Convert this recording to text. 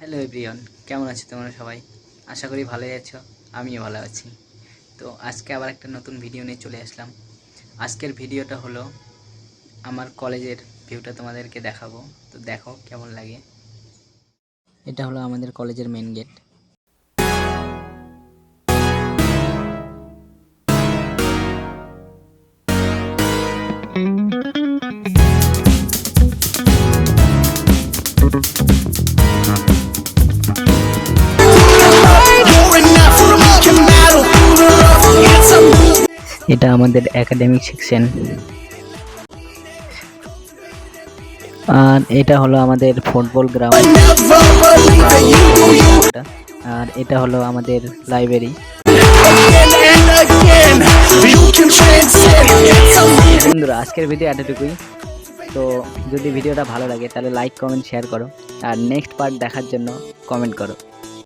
Hello everyone, কেমন আছো তোমরা সবাই? আশা করি ভালোই আছো। আমিও ভালো আছি। তো আজকে আবার একটা নতুন ভিডিও নিয়ে চলে আসলাম। আজকের ভিডিওটা হলো আমার কলেজের ভিউটা তোমাদেরকে দেখাবো। তো দেখো কেমন লাগে। এটা হলো আমাদের কলেজের মেন গেট। এটা আমাদের একাডেমিক সেকশন, আর এটা হলো আমাদের ফুটবল গ্রাউন্ড, আর এটা হলো আমাদের লাইব্রেরি। বন্ধুরা, আজকের ভিডিও এতটুকুই। তো যদি ভিডিওটা ভালো লাগে তাহলে লাইক, কমেন্ট, শেয়ার করো, আর নেক্সট পার্ট দেখার জন্য কমেন্ট করো।